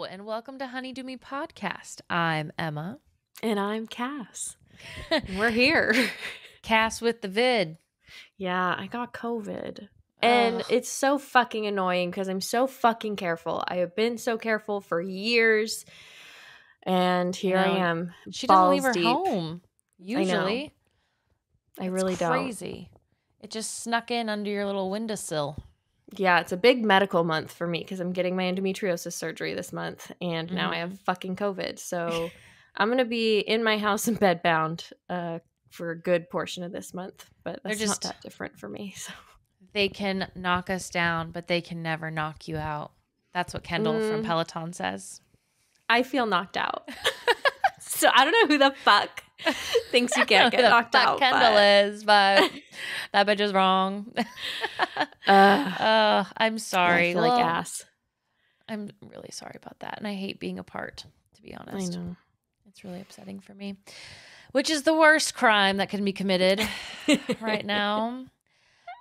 and welcome to Honeydew Me Podcast. I'm Emma. And I'm Cass. We're here. Cass with the vid. Yeah, I got COVID. And it's so fucking annoying because I'm so fucking careful. I have been so careful for years. And here I am. She doesn't leave her home, usually. I really don't. It's crazy. It just snuck in under your little windowsill. Yeah, it's a big medical month for me because I'm getting my endometriosis surgery this month. And now I have fucking COVID. So I'm going to be in my house and bedbound for a good portion of this month. But that's not that different for me. So they can knock us down, but they can never knock you out. That's what Kendall from Peloton says. I feel knocked out. So I don't know who the fuck thinks you can't get knocked out. Kendall is, but that bitch is wrong. I'm sorry. I feel like ass. I'm really sorry about that. And I hate being apart, to be honest. I know. It's really upsetting for me, which is the worst crime that can be committed right now.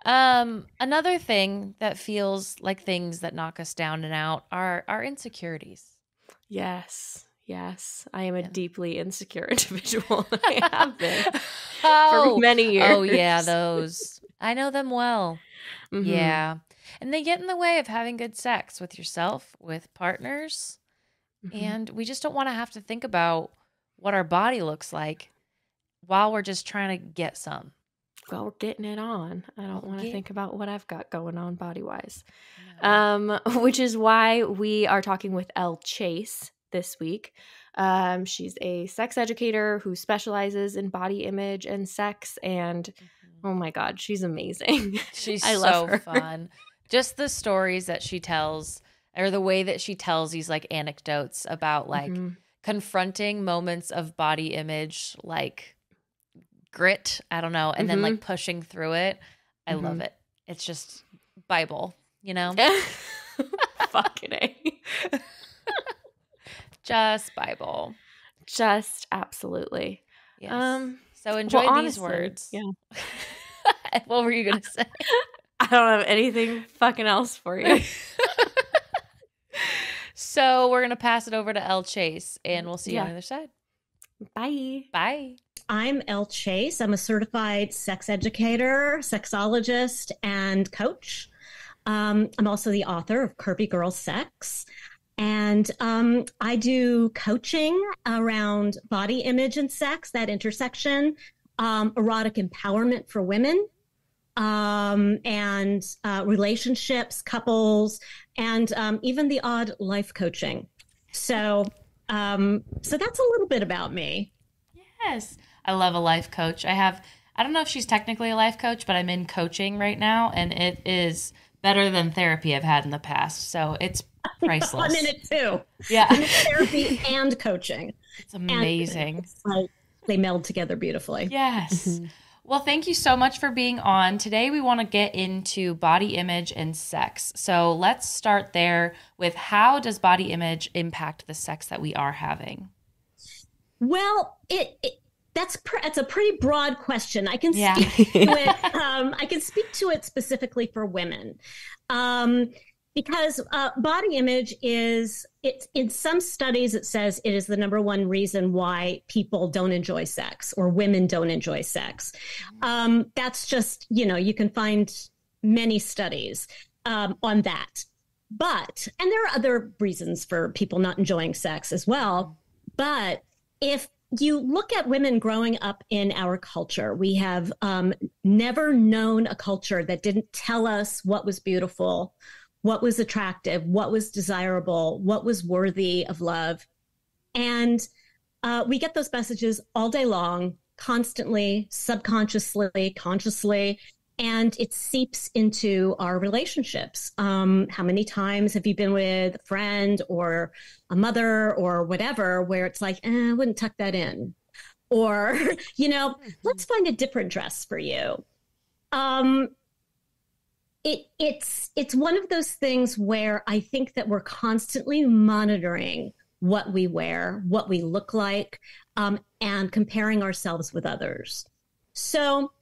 Another thing that feels like things that knock us down and out are our insecurities. Yes. I am a deeply insecure individual. I have been for many years. Oh, yeah, those. I know them well. Mm-hmm. Yeah. And they get in the way of having good sex with yourself, with partners. Mm-hmm. And we just don't want to have to think about what our body looks like while we're just trying to get some. Well, we're getting it on. I don't want to think about what I've got going on body-wise. No. Which is why we are talking with Elle Chase this week. She's a sex educator who specializes in body image and sex. And oh my God, she's amazing. I love her. Fun. Just the stories that she tells, or the way that she tells these like anecdotes about like confronting moments of body image, like grit, I don't know, and then like pushing through it. I love it. It's just Bible, you know? Fucking A. Just Bible. Just absolutely. Yes. So enjoy these words. Yeah. What were you going to say? I don't have anything fucking else for you. So we're going to pass it over to Elle Chase, and we'll see you on the other side. Bye. Bye. I'm Elle Chase. I'm a certified sex educator, sexologist, and coach. I'm also the author of Curvy Girl Sex. And I do coaching around body image and sex, that intersection, erotic empowerment for women, and relationships, couples, and even the odd life coaching. So that's a little bit about me. Yes. I love a life coach. I don't know if she's technically a life coach, but I'm in coaching right now, and it is better than therapy I've had in the past. So it's priceless. I'm in it too. Yeah. I'm in therapy and coaching. It's amazing. It's like they meld together beautifully. Yes. Well, thank you so much for being on. Today we want to get into body image and sex. So let's start there with how does body image impact the sex that we are having? Well, that's a pretty broad question. I can speak to it. I can speak to it specifically for women, because body image it's in some studies it says it is the number one reason why people don't enjoy sex or women don't enjoy sex. That's just you can find many studies on that, and there are other reasons for people not enjoying sex as well. But if you look at women growing up in our culture, we have never known a culture that didn't tell us what was beautiful, what was attractive, what was desirable, what was worthy of love. And we get those messages all day long, constantly, subconsciously, consciously, and it seeps into our relationships. How many times have you been with a friend or a mother or whatever where it's like, I wouldn't tuck that in, or, let's find a different dress for you. It's one of those things where I think that we're constantly monitoring what we wear, what we look like, and comparing ourselves with others. So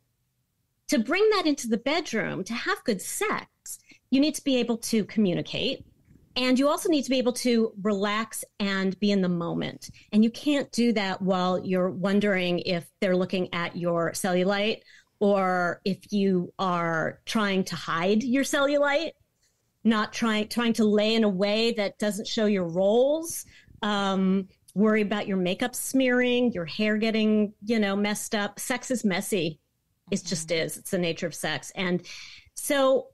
to bring that into the bedroom, to have good sex, you need to be able to communicate. And you also need to be able to relax and be in the moment. And you can't do that while you're wondering if they're looking at your cellulite or if you are trying to hide your cellulite, not trying to lay in a way that doesn't show your rolls, worry about your makeup smearing, your hair getting, messed up. Sex is messy. It just is. It's the nature of sex. And so,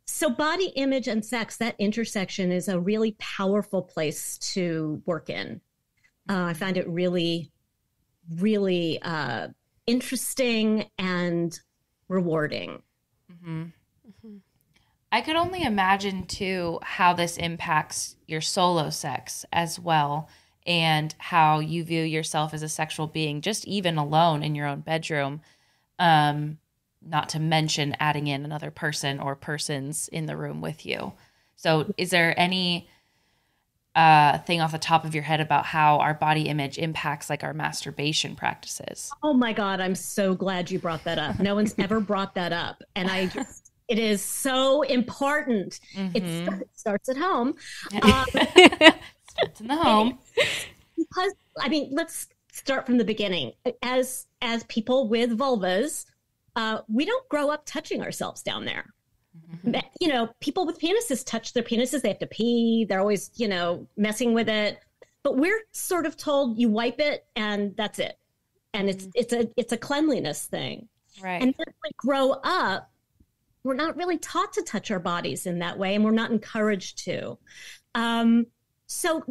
so body image and sex, that intersection is a really powerful place to work in. I find it really, really interesting and rewarding. Mm-hmm. Mm-hmm. I could only imagine, too, how this impacts your solo sex as well, and how you view yourself as a sexual being, just even alone in your own bedroom. Not to mention adding in another person or persons in the room with you. So is there any thing off the top of your head about how our body image impacts like our masturbation practices? Oh my God, I'm so glad you brought that up. No one's ever brought that up. And it is so important. Mm-hmm. It starts at home. Starts in the home. Because, let's start from the beginning. As people with vulvas, we don't grow up touching ourselves down there. Mm-hmm. People with penises touch their penises. They have to pee. They're always, messing with it. But we're sort of told you wipe it and that's it. And it's a cleanliness thing. Right. And then we grow up, we're not really taught to touch our bodies in that way, and we're not encouraged to. So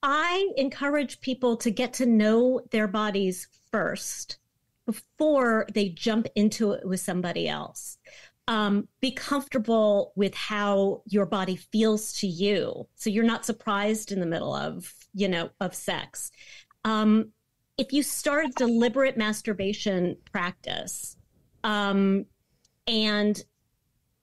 I encourage people to get to know their bodies first before they jump into it with somebody else. Be comfortable with how your body feels to you, so you're not surprised in the middle of sex. If you start a deliberate masturbation practice, and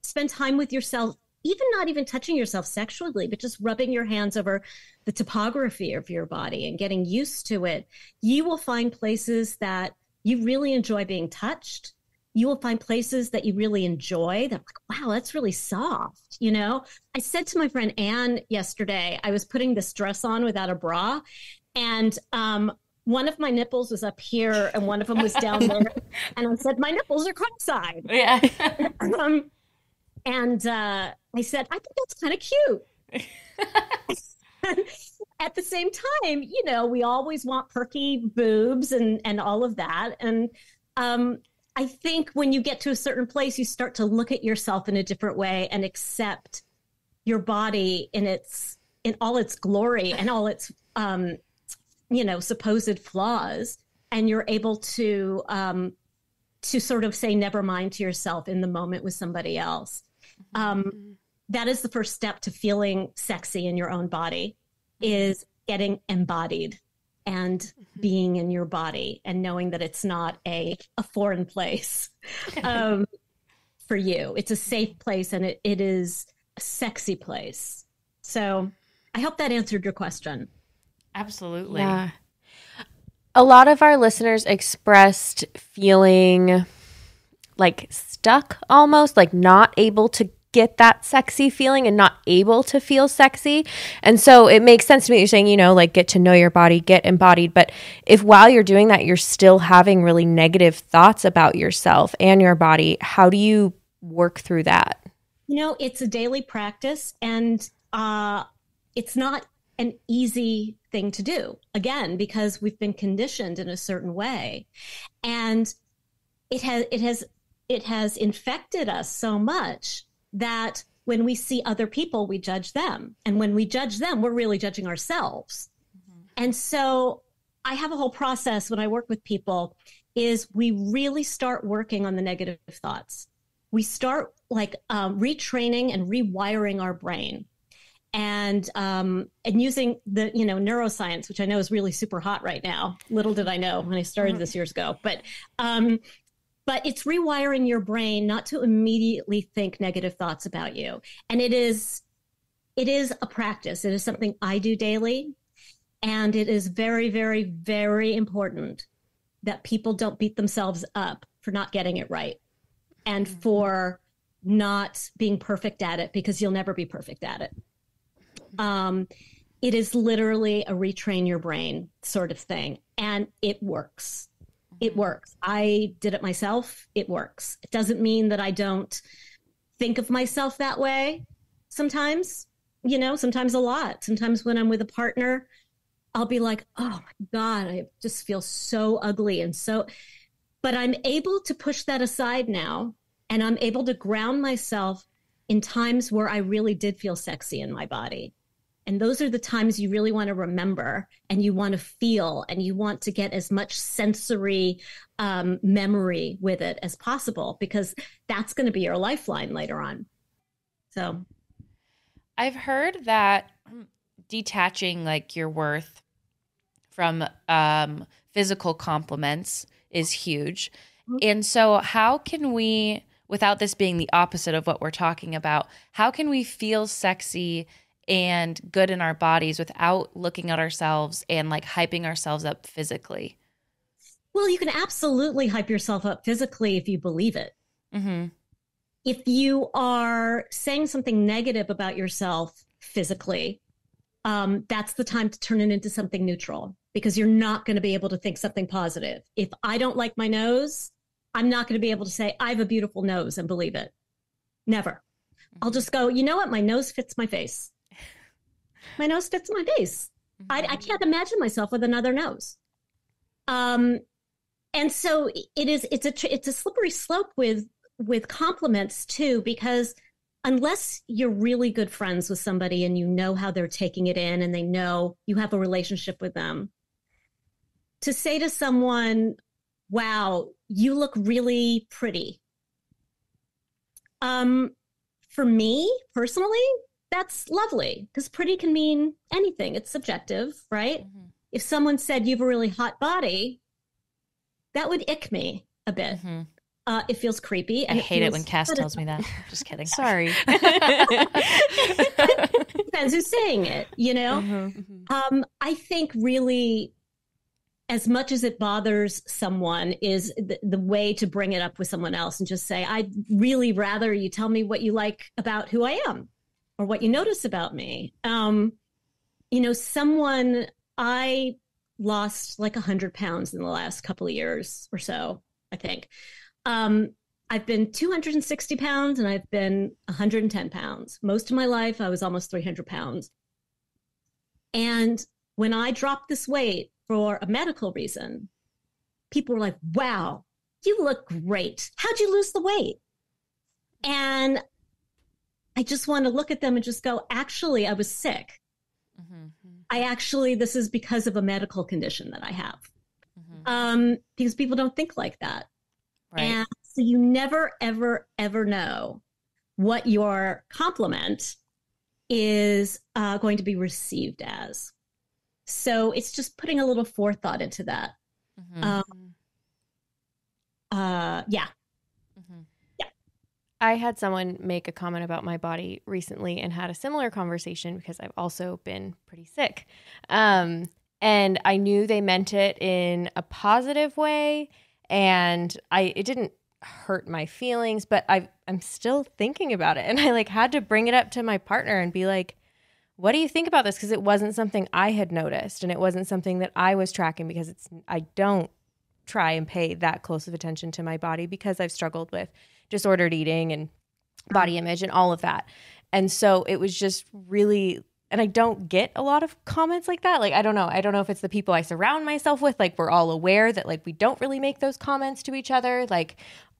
spend time with yourself, even not even touching yourself sexually, but just rubbing your hands over the topography of your body and getting used to it, you will find places that you really enjoy being touched. You will find places that you really enjoy that, like, wow, that's really soft. I said to my friend Anne yesterday, I was putting this dress on without a bra, and one of my nipples was up here and one of them was down there. And I said, my nipples are cross-eyed. Yeah. And I said, I think that's kind of cute. At the same time, we always want perky boobs and all of that. And I think when you get to a certain place, you start to look at yourself in a different way and accept your body in all its glory and all its supposed flaws, and you're able to sort of say never mind to yourself in the moment with somebody else. That is the first step to feeling sexy in your own body, is getting embodied and being in your body and knowing that it's not a foreign place for you. It's a safe place, and it is a sexy place. So I hope that answered your question. Absolutely. Yeah. A lot of our listeners expressed feeling like stuck, almost like not able to get that sexy feeling and not able to feel sexy. And so it makes sense to me what you're saying, like get to know your body, get embodied. But if while you're doing that, you're still having really negative thoughts about yourself and your body, how do you work through that? It's a daily practice, and it's not an easy thing to do, again, because we've been conditioned in a certain way, and it has infected us so much that when we see other people, we judge them, and when we judge them, we're really judging ourselves. Mm-hmm. And so I have a whole process when I work with people is we really start working on the negative thoughts. We start retraining and rewiring our brain. And using the neuroscience, which I know is really super hot right now. Little did I know when I started this years ago, but it's rewiring your brain not to immediately think negative thoughts about you. And it is a practice. It is something I do daily, and it is very, very, very important that people don't beat themselves up for not getting it right and for not being perfect at it, because you'll never be perfect at it. It is literally a retrain your brain sort of thing. And it works. It works. I did it myself. It works. It doesn't mean that I don't think of myself that way sometimes, sometimes a lot. Sometimes when I'm with a partner, I'll be like, oh my God, I just feel so ugly. But I'm able to push that aside now. And I'm able to ground myself in times where I really did feel sexy in my body. And those are the times you really want to remember and you want to feel and you want to get as much sensory memory with it as possible, because that's going to be your lifeline later on. So I've heard that detaching like your worth from physical compliments is huge. And so how can we, without this being the opposite of what we're talking about, how can we feel sexy and good in our bodies without looking at ourselves and like hyping ourselves up physically? Well, you can absolutely hype yourself up physically if you believe it. Mm-hmm. If you are saying something negative about yourself physically, that's the time to turn it into something neutral, because you're not going to be able to think something positive. If I don't like my nose, I'm not going to be able to say I have a beautiful nose and believe it. Never. Mm-hmm. I'll just go, you know what? My nose fits my face. My nose fits my face. Mm-hmm. I can't imagine myself with another nose. And so it's a slippery slope with compliments too, because unless you're really good friends with somebody and you know how they're taking it in and they know you have a relationship with them, to say to someone, wow, you look really pretty. For me personally, that's lovely, because pretty can mean anything. It's subjective, right? Mm-hmm. If someone said you have a really hot body, that would ick me a bit. Mm-hmm. It feels creepy. And I hate it when Cass tells me that. Just kidding. Sorry. Depends who's saying it, Mm-hmm. I think really, as much as it bothers someone, is the way to bring it up with someone else and just say, I'd really rather you tell me what you like about who I am or what you notice about me. I lost like 100 pounds in the last couple of years or so, I think. I've been 260 pounds and I've been 110 pounds. Most of my life, I was almost 300 pounds. And when I dropped this weight for a medical reason, people were like, wow, you look great. How'd you lose the weight? And I just want to look at them and just go, actually, I was sick. Mm-hmm. This is because of a medical condition that I have. Mm-hmm. Because people don't think like that. Right. And so you never, ever, ever know what your compliment is going to be received as. So it's just putting a little forethought into that. Mm-hmm. Yeah. Mm-hmm. Yeah. I had someone make a comment about my body recently and had a similar conversation because I've also been pretty sick. And I knew they meant it in a positive way. And it didn't hurt my feelings, but I'm still thinking about it. And I had to bring it up to my partner and be like, what do you think about this? Because it wasn't something I had noticed and it wasn't something that I was tracking, because I don't try and pay that close of attention to my body because I've struggled with disordered eating and body image and all of that. And so it was just really, and I don't get a lot of comments like that. I don't know if it's the people I surround myself with. We're all aware that we don't really make those comments to each other.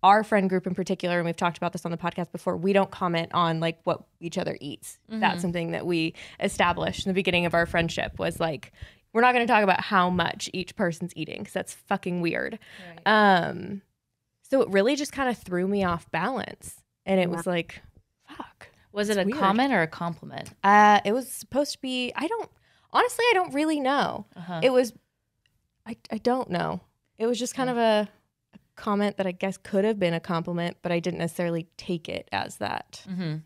Our friend group in particular, and we've talked about this on the podcast before, we don't comment on what each other eats. Mm-hmm. That's something that we established in the beginning of our friendship, was we're not going to talk about how much each person's eating, because that's fucking weird. Right. So it really just kind of threw me off balance. And it was fuck. Was it a weird comment or a compliment? It was supposed to be, I don't really know. Uh-huh. It was, I don't know. It was just kind of a comment that I guess could have been a compliment, but I didn't necessarily take it as that. Mm-hmm.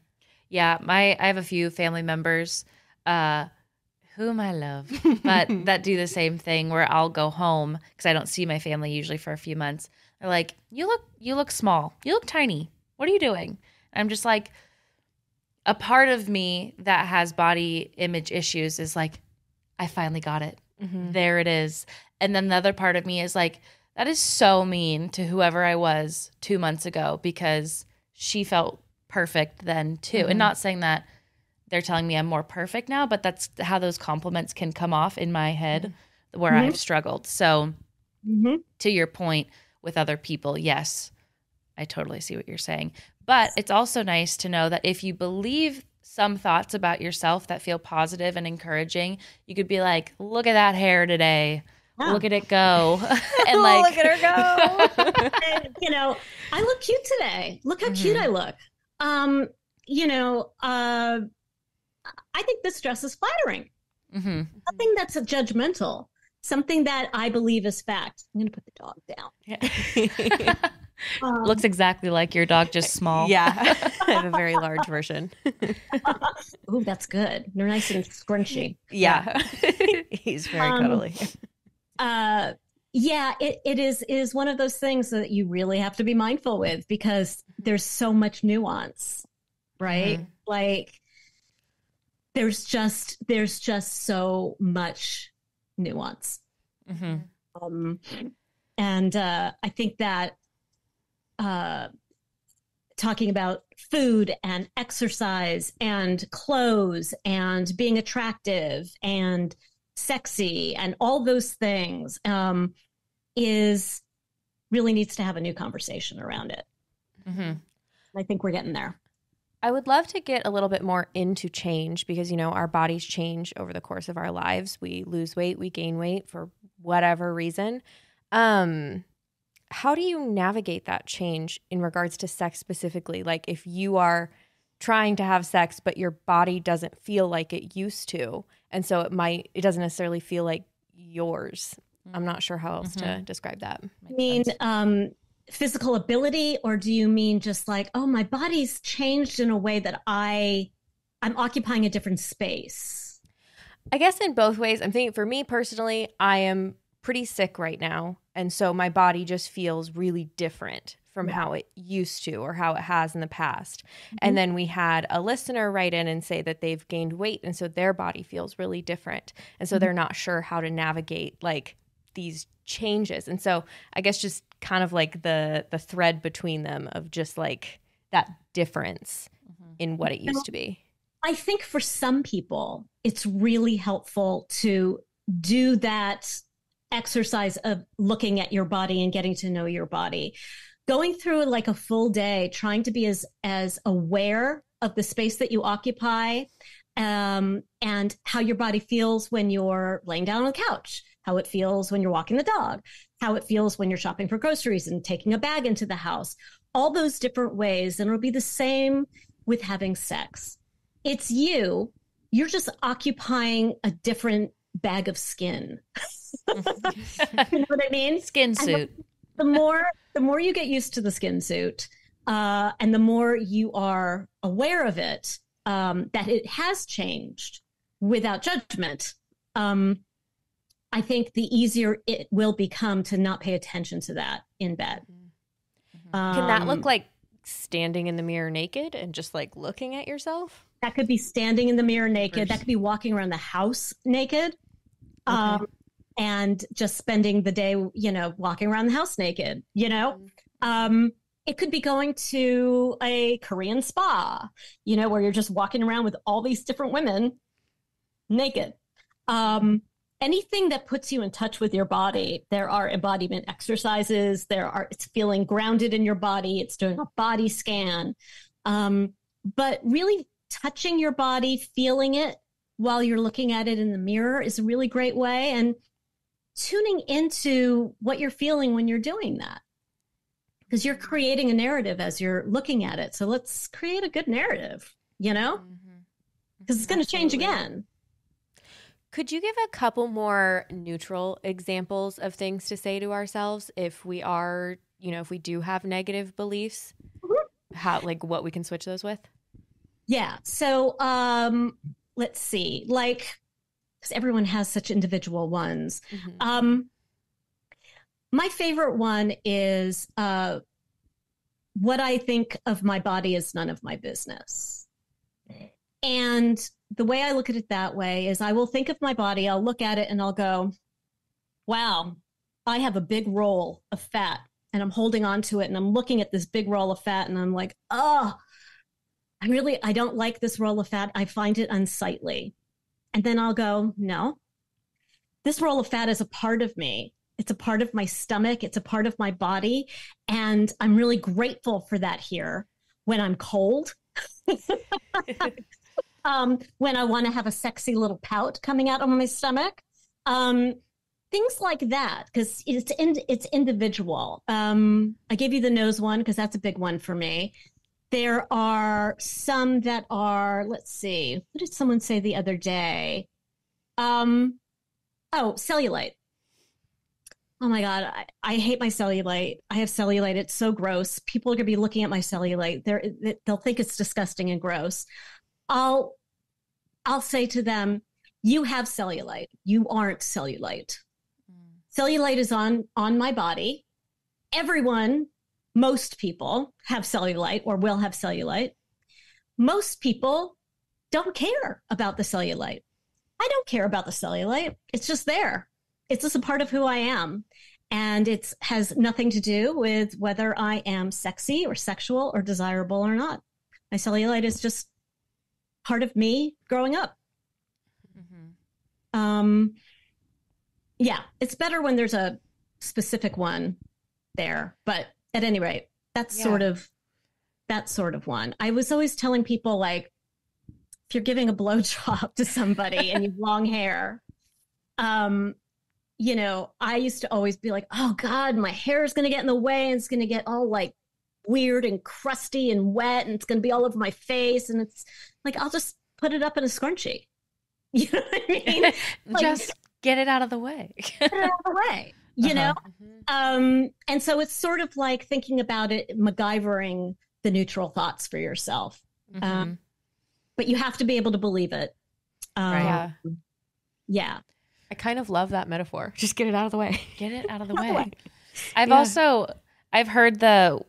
Yeah, I have a few family members whom I love, but that do the same thing, where I'll go home because I don't see my family usually for a few months. They're like, you look small. You look tiny. What are you doing? And I'm just like, a part of me that has body image issues is like, I finally got it. There it is. And then the other part of me is like, that is so mean to whoever I was 2 months ago because she felt perfect then too. And not saying that they're telling me I'm more perfect now, but that's how those compliments can come off in my head where I've struggled. So to your point with other people, yes, I totally see what you're saying. But it's also nice to know that if you believe some thoughts about yourself that feel positive and encouraging, you could be like, look at that hair today. Yeah. Look at it go. And like, look at her go. And, you know, I look cute today. Look how cute I look. You know, I think this dress is flattering. Something that's judgmental. Something that I believe is fact. I'm going to put the dog down. Yeah. Looks exactly like your dog, just small. Yeah. I have a very large version. Oh, that's good. They're nice and scrunchy. Yeah. He's very cuddly. Yeah, it is one of those things that you really have to be mindful with because there's so much nuance, right? Like there's just so much nuance. And I think that talking about food and exercise and clothes and being attractive and sexy and all those things is really needs to have a new conversation around it. I think we're getting there. I would love to get a little bit more into change because, you know, our bodies change over the course of our lives. We lose weight, we gain weight for whatever reason. How do you navigate that change in regards to sex specifically? Like if you are trying to have sex, but your body doesn't feel like it used to. And so it doesn't necessarily feel like yours. I'm not sure how else to describe that. I mean, physical ability, or do you mean just like, oh, my body's changed in a way that I'm occupying a different space? I guess in both ways. I'm thinking for me personally, I am pretty sick right now. And so my body just feels really different from how it used to or how it has in the past. And then we had a listener write in and say that they've gained weight. And so their body feels really different. And so they're not sure how to navigate like these changes. And so I guess just kind of like the thread between them of just like that difference in what it used to be. I think for some people, it's really helpful to do that exercise of looking at your body and getting to know your body. Going through like a full day, trying to be as aware of the space that you occupy and how your body feels when you're laying down on the couch, how it feels when you're walking the dog, how it feels when you're shopping for groceries and taking a bag into the house, all those different ways. And it'll be the same with having sex. It's you're just occupying a different bag of skin. You know what I mean? Skin suit. The more you get used to the skin suit, and the more you are aware of it, that it has changed without judgment, I think the easier it will become to not pay attention to that in bed. Can that look like standing in the mirror naked and just like looking at yourself? That could be standing in the mirror naked. That could be walking around the house naked. Okay. And just spending the day, you know, walking around the house naked, you know. It could be going to a Korean spa, you know, where you're just walking around with all these different women naked. Anything that puts you in touch with your body. There are embodiment exercises. It's feeling grounded in your body. It's doing a body scan. But really touching your body, feeling it while you're looking at it in the mirror is a really great way. And tuning into what you're feeling when you're doing that. Because you're creating a narrative as you're looking at it. So let's create a good narrative, you know? Because it's going to change again. Could you give a couple more neutral examples of things to say to ourselves if we are, you know, if we do have negative beliefs, how, like what we can switch those with? Yeah. So let's see, like, because everyone has such individual ones. My favorite one is what I think of my body is none of my business. And the way I look at it that way is I will think of my body, I'll look at it and I'll go, wow, I have a big roll of fat and I'm holding on to it and I'm looking at this big roll of fat and I'm like, oh, I don't like this roll of fat. I find it unsightly. And then I'll go, no, this roll of fat is a part of me. It's a part of my stomach. It's a part of my body. And I'm really grateful for that here when I'm cold. When I want to have a sexy little pout coming out of my stomach. Things like that, because it's individual. I gave you the nose one because that's a big one for me. There are some that are, let's see, what did someone say the other day? Cellulite. Oh my God, I hate my cellulite. I have cellulite. It's so gross. People are going to be looking at my cellulite. They'll think it's disgusting and gross. I'll say to them, you have cellulite. You aren't cellulite. Cellulite is on my body. Most people have cellulite or will have cellulite. Most people don't care about the cellulite. I don't care about the cellulite. It's just there. It's just a part of who I am. And it has nothing to do with whether I am sexy or sexual or desirable or not. My cellulite is just part of me growing up. Yeah, it's better when there's a specific one there. But at any rate, that's sort of one. I was always telling people, like, if you're giving a blowjob to somebody and you have long hair, you know, I used to always be like, oh God, my hair is going to get in the way and it's going to get all like weird and crusty and wet and it's going to be all over my face. And it's like, I'll just put it up in a scrunchie. You know what I mean? Like, just get it out of the way. Get it out of the way, you know? And so it's sort of like thinking about it, MacGyvering the neutral thoughts for yourself. But you have to be able to believe it. Right. Yeah. I kind of love that metaphor. Just get it out of the way. Get it out of the way. I've heard the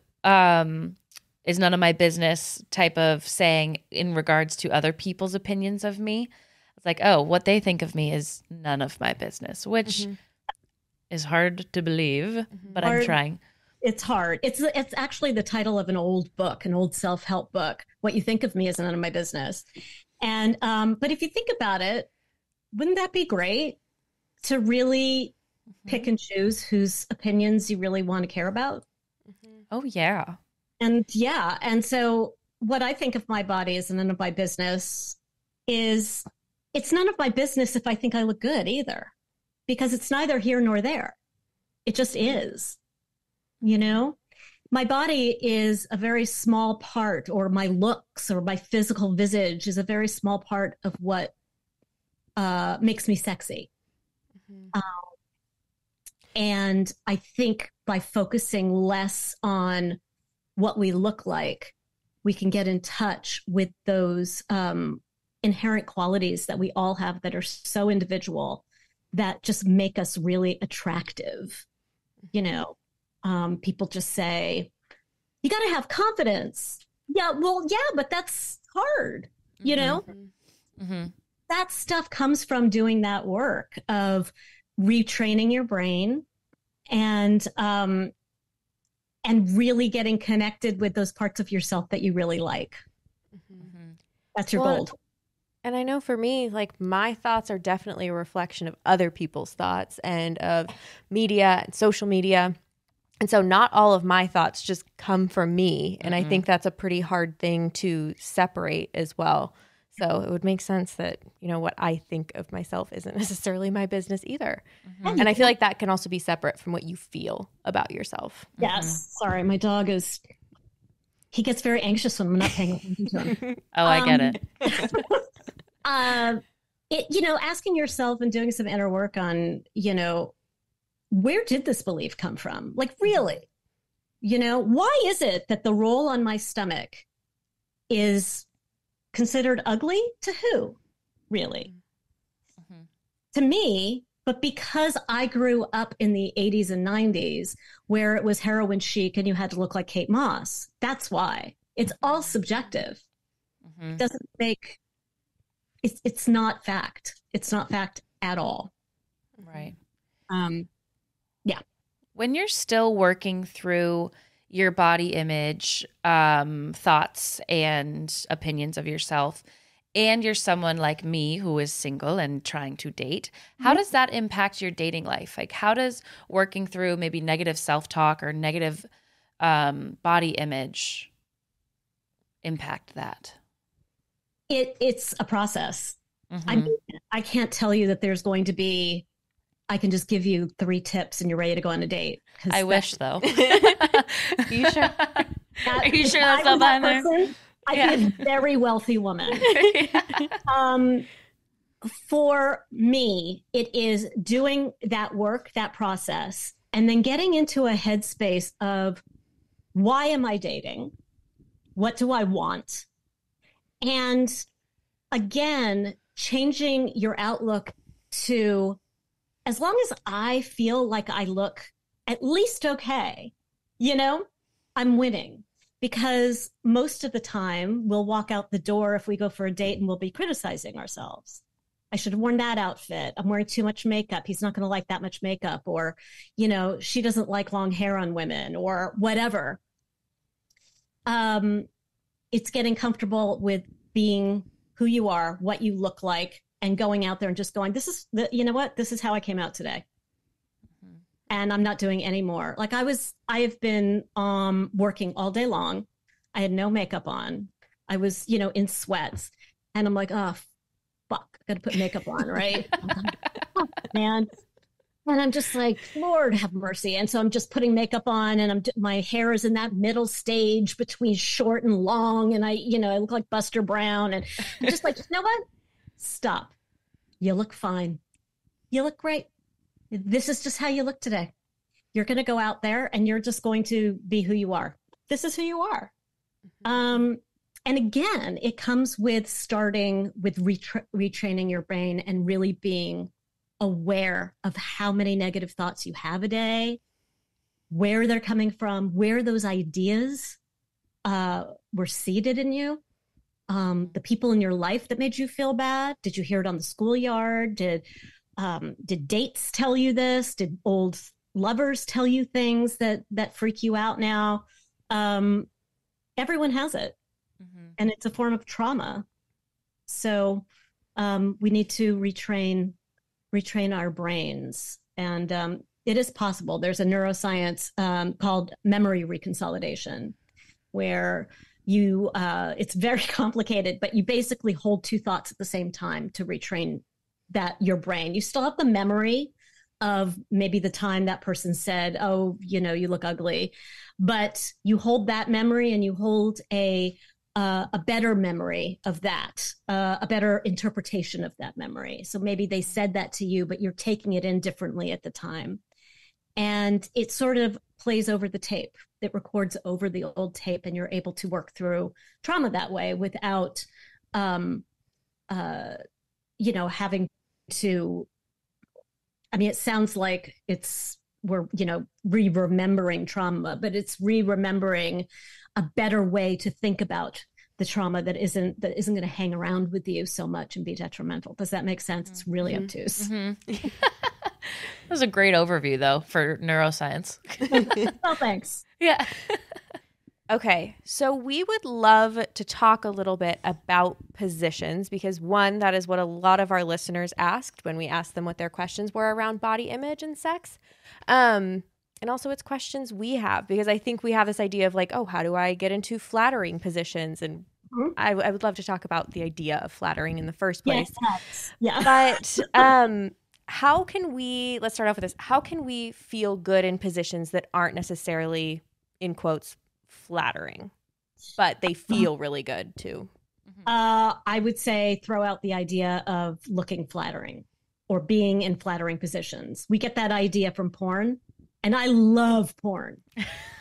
is none of my business type of saying in regards to other people's opinions of me. It's like, oh, what they think of me is none of my business, which is hard to believe, but I'm trying. It's hard. It's actually the title of an old book, an old self-help book. What you think of me is none of my business. And but if you think about it, wouldn't that be great to really pick and choose whose opinions you really want to care about? Oh, yeah. And yeah. And so what I think of my body as none of my business is it's none of my business if I think I look good either, because it's neither here nor there. It just is, you know? My body is a very small part, or my looks or my physical visage is a very small part of what makes me sexy. And I think by focusing less on what we look like, we can get in touch with those inherent qualities that we all have that are so individual that just make us really attractive. You know, people just say, you got to have confidence. Yeah, well, yeah, but that's hard, you know? That stuff comes from doing that work of retraining your brain and really getting connected with those parts of yourself that you really like. That's your gold. And I know for me, like, my thoughts are definitely a reflection of other people's thoughts and of media and social media. And so not all of my thoughts just come from me. And I think that's a pretty hard thing to separate as well. So it would make sense that, you know, what I think of myself isn't necessarily my business either. And I feel like that can also be separate from what you feel about yourself. Yes. Sorry, my dog he gets very anxious when I'm not paying attention to him. Oh, I get it. You know, asking yourself and doing some inner work on, you know, where did this belief come from? Like, really, you know, why is it that the roll on my stomach is considered ugly? To who, really? To me, but because I grew up in the 80s and 90s where it was heroin chic and you had to look like Kate Moss. That's why. It's all subjective. It doesn't make it's not fact. It's not fact at all. Right. Yeah. When you're still working through your body image, thoughts and opinions of yourself, and you're someone like me who is single and trying to date, how does that impact your dating life? Like, how does working through maybe negative self-talk or negative body image impact that? It's a process. I mean, I can't tell you that there's going to be, I can just give you 3 tips and you're ready to go on a date. I wish, though. You sure? Are you sure that's not on there? I'd be a very wealthy woman. For me, it is doing that work, that process, and then getting into a headspace of, why am I dating? What do I want? And again, changing your outlook to, as long as I feel like I look at least okay, you know, I'm winning. Because most of the time we'll walk out the door if we go for a date and we'll be criticizing ourselves. I should have worn that outfit. I'm wearing too much makeup. He's not going to like that much makeup. Or, you know, she doesn't like long hair on women or whatever. It's getting comfortable with being who you are, what you look like, and going out there and just going, you know what? This is how I came out today. And I'm not doing any more. Like I have been working all day long. I had no makeup on. I was, you know, in sweats. And I'm like, oh, fuck, I got to put makeup on, right? Oh, man. And I'm just like, Lord have mercy. And so I'm just putting makeup on, and my hair is in that middle stage between short and long. And I look like Buster Brown. And I'm just like, you know what? Stop. You look fine. You look great. This is just how you look today. You're going to go out there and you're just going to be who you are. This is who you are. And again, it comes with starting with retraining your brain and really being aware of how many negative thoughts you have a day, where they're coming from, where those ideas were seeded in you, the people in your life that made you feel bad. Did you hear it on the schoolyard? Did dates tell you this? Did old lovers tell you things that freak you out now? Everyone has it. And it's a form of trauma. So we need to retrain our brains. And it is possible. There's a neuroscience called memory reconsolidation, where it's very complicated, but you basically hold 2 thoughts at the same time to retrain your brain. You still have the memory of maybe the time that person said, oh, you know, you look ugly, but you hold that memory and you hold a better memory of that, a better interpretation of that memory. So maybe they said that to you, but you're taking it in differently at the time. And it sort of plays over the tape. It records over the old tape, and you're able to work through trauma that way without, having to, I mean, it sounds like we're re-remembering trauma, but it's re-remembering a better way to think about the trauma that isn't going to hang around with you so much and be detrimental. Does that make sense? It's really obtuse. That was a great overview, though, for neuroscience. Well, thanks. Yeah. Okay, so we would love to talk a little bit about positions, because one, that is what a lot of our listeners asked when we asked them what their questions were around body image and sex. And also it's questions we have, because I think we have this idea of like, oh, how do I get into flattering positions? And I would love to talk about the idea of flattering in the first place. Yes. Yeah. But how can we, let's start off with this. How can we feel good in positions that aren't necessarily, in quotes, flattering, but they feel really good too? I would say throw out the idea of looking flattering or being in flattering positions. We get that idea from porn, and I love porn.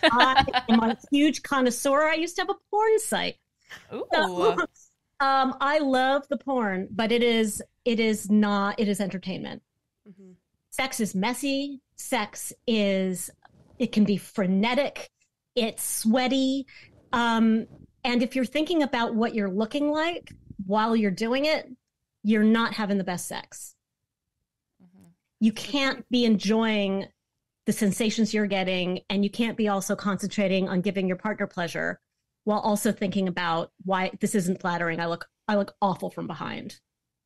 I am a huge connoisseur. I used to have a porn site. Ooh. So, I love the porn, but it is entertainment. Sex is messy. It can be frenetic. It's sweaty. And if you're thinking about what you're looking like while you're doing it, you're not having the best sex. You can't be enjoying the sensations you're getting, and you can't be also concentrating on giving your partner pleasure while also thinking about why this isn't flattering. I look awful from behind.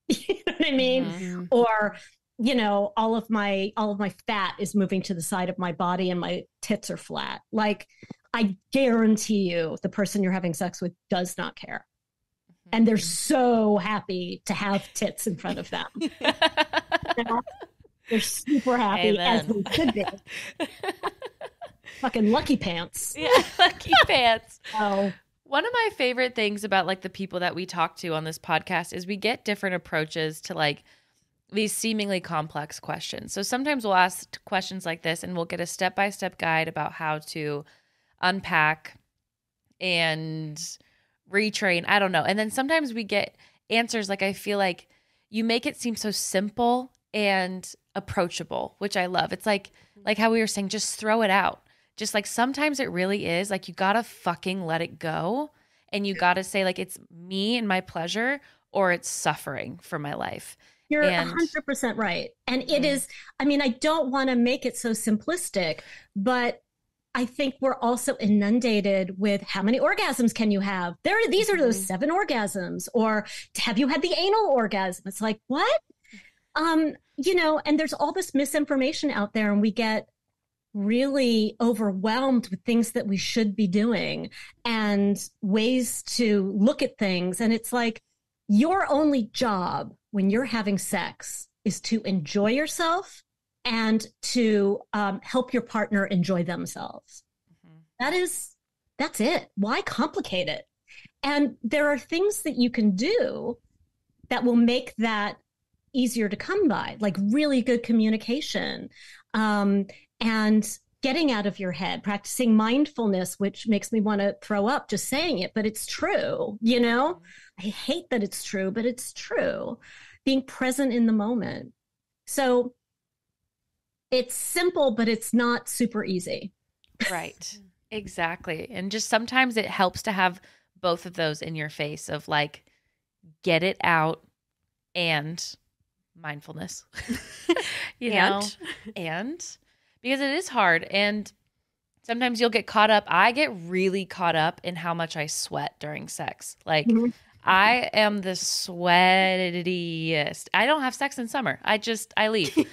You know what I mean? Or, all of my fat is moving to the side of my body and my tits are flat. Like, I guarantee you the person you're having sex with does not care. And they're so happy to have tits in front of them. They're super happy. Amen. As they should be. Fucking lucky pants. Yeah, lucky pants. Oh. One of my favorite things about like the people that we talk to on this podcast is we get different approaches to like these seemingly complex questions. So sometimes we'll ask questions like this and we'll get a step-by-step guide about how to unpack and retrain. I don't know. And then sometimes we get answers like, I feel like you make it seem so simple and approachable, which I love. It's like how we were saying, just throw it out. Just like sometimes it really is like you gotta fucking let it go, and you gotta say like it's me and my pleasure or it's suffering for my life. You're 100% right. And it is, I mean, I don't want to make it so simplistic, but I think we're also inundated with how many orgasms can you have? These are those 7 orgasms, or have you had the anal orgasm? It's like, what? And there's all this misinformation out there, and we get really overwhelmed with things that we should be doing and ways to look at things. And it's like, your only job when you're having sex is to enjoy yourself and to help your partner enjoy themselves. That's it. Why complicate it? And there are things that you can do that will make that easier to come by, like really good communication, and getting out of your head, practicing mindfulness, which makes me want to throw up just saying it, but it's true. I hate that it's true, but it's true. Being present in the moment. So it's simple, but it's not super easy. Right. Exactly. And just sometimes it helps to have both of those in your face of like, get it out and mindfulness, and because it is hard. And sometimes you'll get caught up. I get really caught up in how much I sweat during sex. Like I am the sweatiest. I don't have sex in summer. I leave.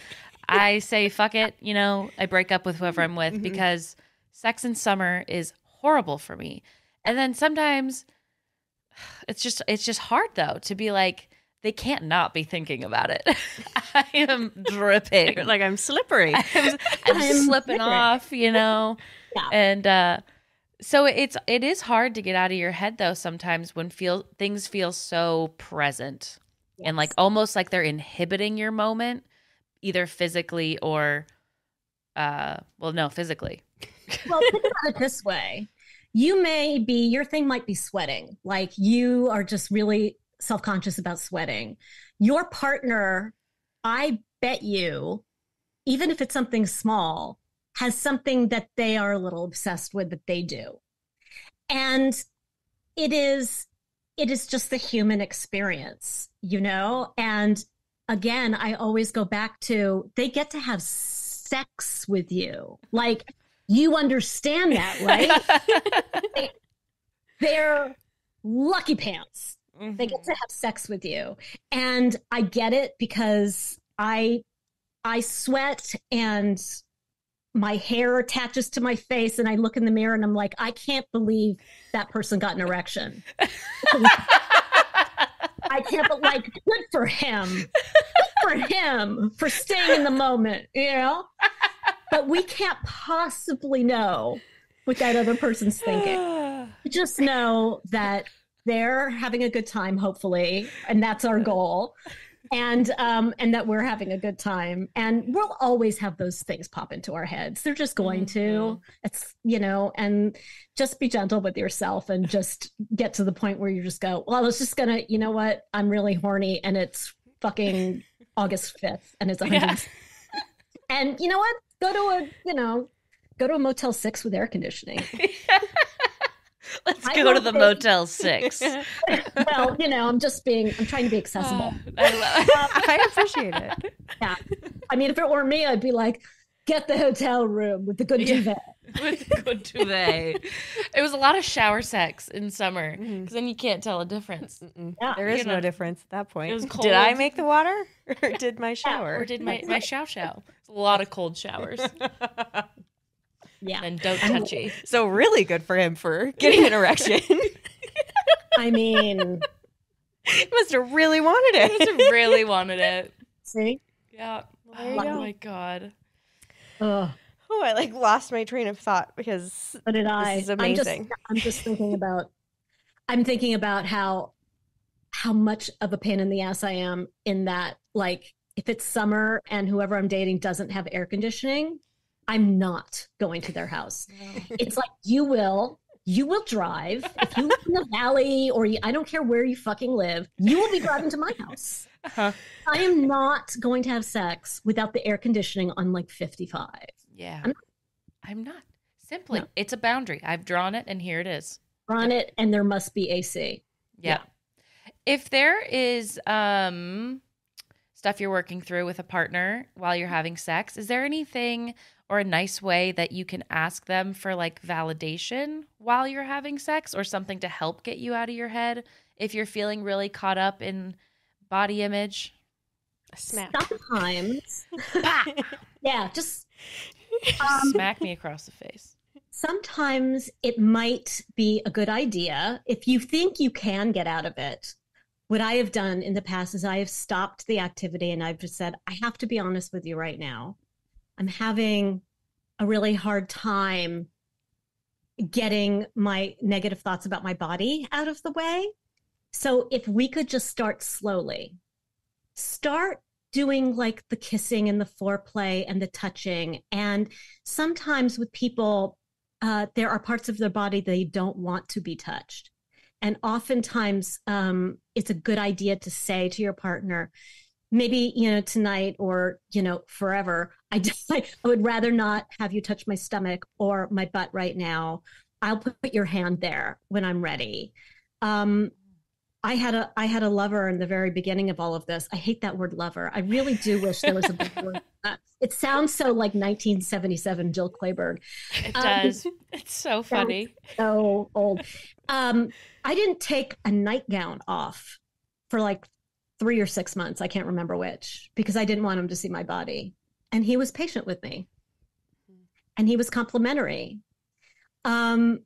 I say, fuck it. I break up with whoever I'm with because sex in summer is horrible for me. And then sometimes it's just hard though, to be like, they can't not be thinking about it. I am dripping. Like I'm slippery. I'm slipping off, Yeah. And so it is hard to get out of your head though sometimes when things feel so present. Yes. And like almost like they're inhibiting your moment, either physically or physically. Well, think about it this way. Your thing might be sweating. Like you are just really self-conscious about sweating. Your partner, I bet you, even if it's something small, has something that they are a little obsessed with that they do. And it is just the human experience, And again, I always go back to, they get to have sex with you. Like, you understand that, right? They're lucky pants. They get to have sex with you. And I get it because I sweat and my hair attaches to my face and I look in the mirror and I'm like, I can't believe that person got an erection. I can't, but like, good for him. Good for him for staying in the moment, But we can't possibly know what that other person's thinking. We just know that they're having a good time, hopefully, and that's our goal, and that we're having a good time. And we'll always have those things pop into our heads. They're just going to. It's and just be gentle with yourself and just get to the point where you just go, well, I was just gonna, you know what? I'm really horny, and it's fucking August 5th, and it's 100. Yeah. And you know what? Go to a Motel 6 with air conditioning. Let's go to the Motel 6. Well, I'm trying to be accessible. I appreciate it. Yeah. I mean, if it were me, I'd be like, get the hotel room with the good duvet. With the good duvet. It was a lot of shower sex in summer because then you can't tell a difference. Yeah. There is no difference at that point. It was cold. Did I make the water or did my shower? Or did my show? It's a lot of cold showers. Yeah. And don't touchy. So really good for him for getting an erection. I mean, he must have really wanted it. He must have really wanted it. See? Yeah. There you Oh go. my God. Ugh. Oh, I lost my train of thought because So did I. this is amazing. I'm just thinking about how much of a pain in the ass I am in that, like, if it's summer and whoever I'm dating doesn't have air conditioning, I'm not going to their house. It's like, you will drive. If you live in the valley I don't care where you fucking live, you will be driving to my house. I am not going to have sex without the air conditioning on like 55. Yeah. I'm not. Simply, it's a boundary. I've drawn it and here it is. Drawn it and there must be AC. Yeah. If there is stuff you're working through with a partner while you're having sex, is there anything or a nice way that you can ask them for like validation while you're having sex or something to help get you out of your head if you're feeling really caught up in body image? Sometimes. Yeah, just smack me across the face. Sometimes it might be a good idea if you think you can get out of it. What I have done in the past is I have stopped the activity and I've just said, I have to be honest with you right now. I'm having a really hard time getting my negative thoughts about my body out of the way. So if we could just start slowly, start doing like the kissing and the foreplay and the touching. And sometimes with people, there are parts of their body they don't want to be touched. And oftentimes it's a good idea to say to your partner, maybe, tonight or, forever, I would rather not have you touch my stomach or my butt right now. I'll put your hand there when I'm ready. I had a lover in the very beginning of all of this. I hate that word lover. I really do wish there was a better word. It sounds so like 1977 Jill Clayburgh. It does. It's so funny. So old. I didn't take a nightgown off for like 3 or 6 months. I can't remember which, because I didn't want him to see my body. And he was patient with me. And he was complimentary. I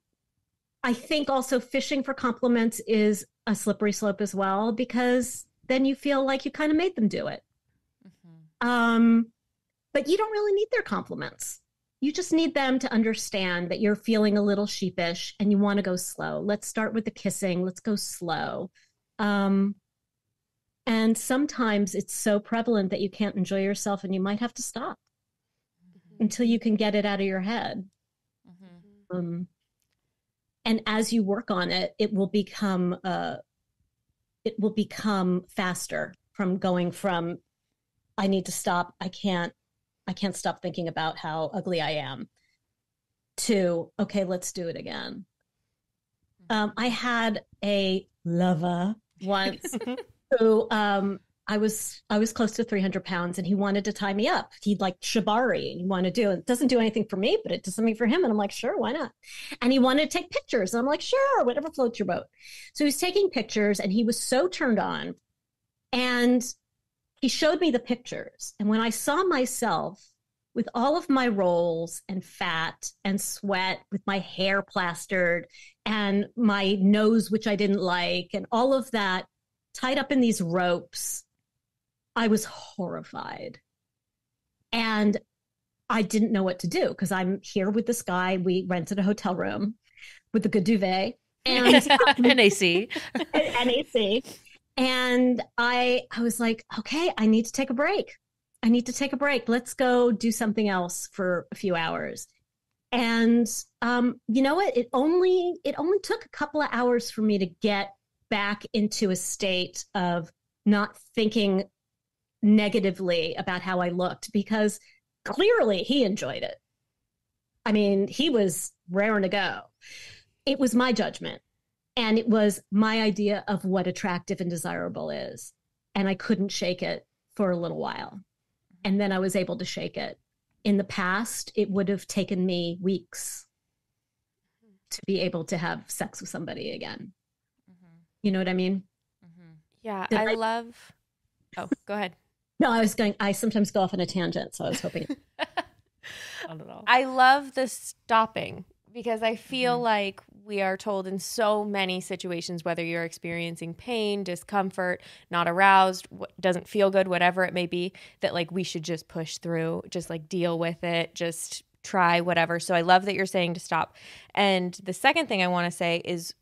think also fishing for compliments is a slippery slope as well, because then you feel like you kind of made them do it. But you don't really need their compliments. You just need them to understand that you're feeling a little sheepish and you want to go slow. Let's start with the kissing. Let's go slow. And sometimes it's so prevalent that you can't enjoy yourself and you might have to stop until you can get it out of your head. And as you work on it, it will become faster from going from, I need to stop. I can't stop thinking about how ugly I am, to, okay, let's do it again. I had a lover once who, I was close to 300 pounds and he wanted to tie me up. He'd like shibari and he wanted to do it. It doesn't do anything for me, but it does something for him. And I'm like, sure, why not? And he wanted to take pictures. And I'm like, sure, whatever floats your boat. So he was taking pictures and he was so turned on. And he showed me the pictures. And when I saw myself with all of my rolls and fat and sweat, with my hair plastered and my nose, which I didn't like, and all of that tied up in these ropes, I was horrified. And I didn't know what to do because I'm here with this guy. We rented a hotel room with a good duvet and an AC. An AC. And I was like, okay, I need to take a break. Let's go do something else for a few hours. And you know what? It only took a couple of hours for me to get back into a state of not thinking negatively about how I looked, because clearly he enjoyed it. I mean, he was raring to go. it was my judgment. And it was my idea of what attractive and desirable is. And I couldn't shake it for a little while. And then I was able to shake it. In the past, it would have taken me weeks to be able to have sex with somebody again. You know what I mean? Yeah, I love... Oh, go ahead. No, I sometimes go off on a tangent, so I was hoping. Not at all. I love the stopping, because I feel like we are told in so many situations, whether you're experiencing pain, discomfort, not aroused, doesn't feel good, whatever it may be, that like we should just push through, just like deal with it, just try whatever. So I love that you're saying to stop. And the second thing I want to say is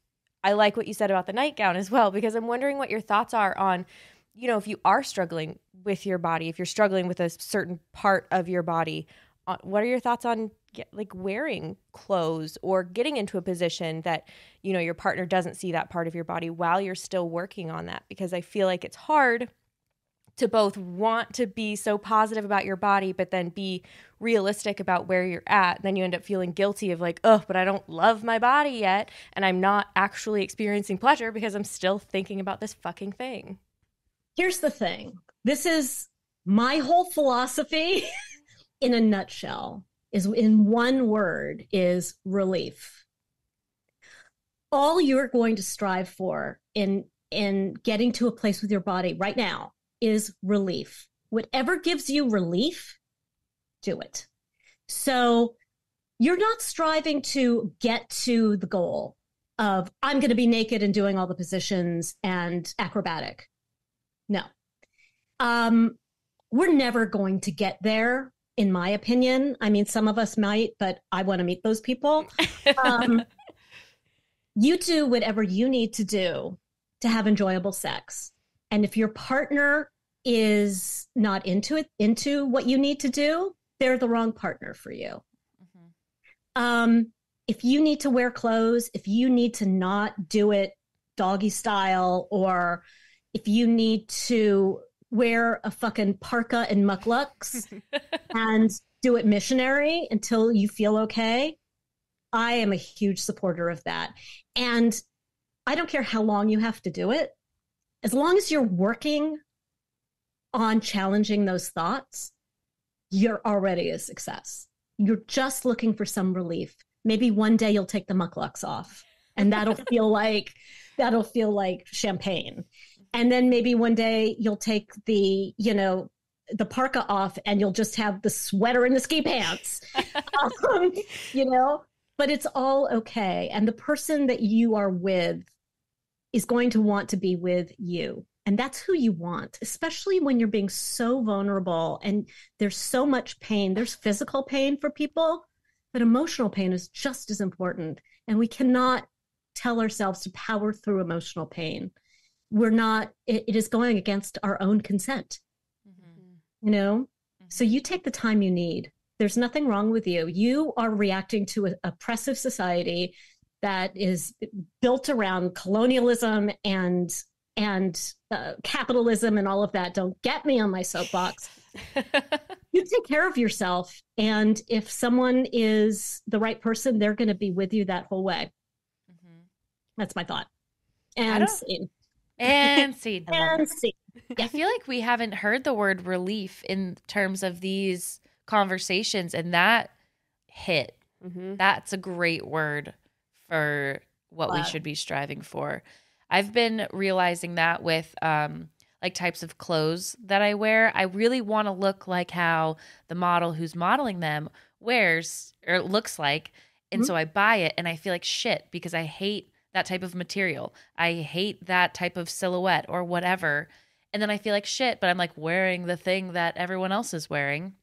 I like what you said about the nightgown as well, because I'm wondering what your thoughts are on, you know, if you are struggling with your body, if you're struggling with a certain part of your body, what are your thoughts on like wearing clothes or getting into a position that, you know, your partner doesn't see that part of your body while you're still working on that? Because I feel like it's hard to both want to be so positive about your body, but then be realistic about where you're at. Then you end up feeling guilty of like, oh, but I don't love my body yet. And I'm not actually experiencing pleasure because I'm still thinking about this fucking thing. Here's the thing. This is my whole philosophy in a nutshell, is in one word, is relief. All you're going to strive for in getting to a place with your body right now is relief. Whatever gives you relief, do it. So you're not striving to get to the goal of, I'm going to be naked and doing all the positions and acrobatic. No. We're never going to get there, in my opinion. I mean, some of us might, but I want to meet those people. You do whatever you need to do to have enjoyable sex. And if your partner is not into what you need to do, they're the wrong partner for you. If you need to wear clothes, if you need to not do it doggy style, or if you need to wear a fucking parka and mucklucks and do it missionary until you feel okay, I am a huge supporter of that. And I don't care how long you have to do it. As long as you're working on challenging those thoughts, you're already a success. You're just looking for some relief. Maybe one day you'll take the mucklucks off, and that'll feel like champagne. And then maybe one day you'll take the parka off, and you'll just have the sweater and the ski pants. But it's all okay. And the person that you are with is going to want to be with you. And that's who you want, especially when you're being so vulnerable and there's so much pain. There's physical pain for people, but emotional pain is just as important. And we cannot tell ourselves to power through emotional pain. It is going against our own consent, So you take the time you need. There's nothing wrong with you. You are reacting to an oppressive society that is built around colonialism and capitalism and all of that. Don't get me on my soapbox. You take care of yourself. And if someone is the right person, they're going to be with you that whole way. That's my thought. And scene. And scene. And scene. I feel like we haven't heard the word relief in terms of these conversations, and that hit. That's a great word for what we should be striving for. I've been realizing that with like types of clothes that I wear. I really want to look like how the model who's modeling them wears or looks like. And so I buy it and I feel like shit because I hate that type of material. I hate that type of silhouette or whatever. And then I feel like shit, but I'm like wearing the thing that everyone else is wearing.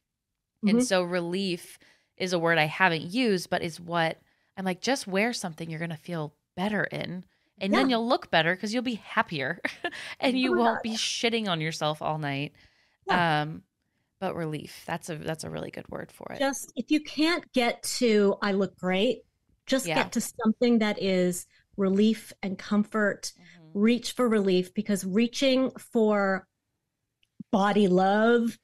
And so relief is a word I haven't used, but is what I'm like, just wear something you're going to feel better in. And then you'll look better because you'll be happier and you won't be shitting on yourself all night. But relief, that's a really good word for it. Just if you can't get to I look great, just get to something that is relief and comfort. Reach for relief, because reaching for body love,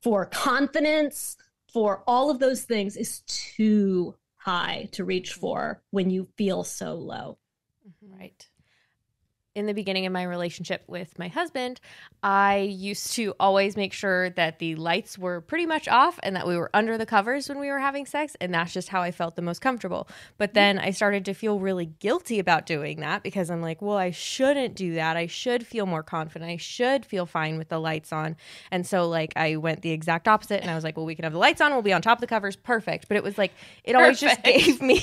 for confidence, for all of those things is too high to reach for when you feel so low. Right. In the beginning of my relationship with my husband, I used to always make sure that the lights were pretty much off and that we were under the covers when we were having sex. And that's just how I felt the most comfortable. But then I started to feel really guilty about doing that because I'm like, well, I shouldn't do that. I should feel more confident. I should feel fine with the lights on. And so like I went the exact opposite and I was like, well, we can have the lights on. We'll be on top of the covers. Perfect. But it was like, it always just gave me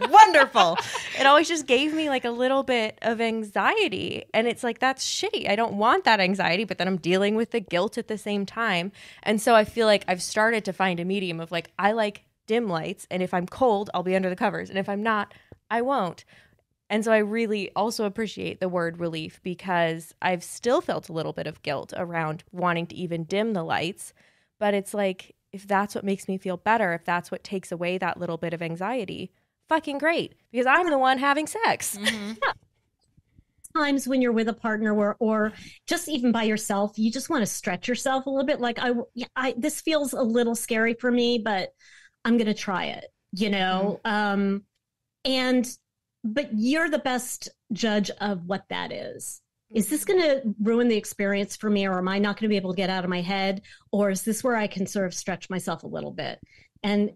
wonderful. It always just gave me like a little bit of anxiety, and it's like, that's shitty. I don't want that anxiety, but then I'm dealing with the guilt at the same time. And so I feel like I've started to find a medium of like, I like dim lights, and if I'm cold, I'll be under the covers, and if I'm not, I won't. And so I really also appreciate the word relief, because I've still felt a little bit of guilt around wanting to even dim the lights, but it's like, if that's what makes me feel better, if that's what takes away that little bit of anxiety, fucking great, because I'm the one having sex. Yeah. Times when you're with a partner or just even by yourself, you just want to stretch yourself a little bit. Like this feels a little scary for me, but I'm going to try it, you know? But you're the best judge of what that is. Is this going to ruin the experience for me, or am I not going to be able to get out of my head? Or is this where I can sort of stretch myself a little bit? And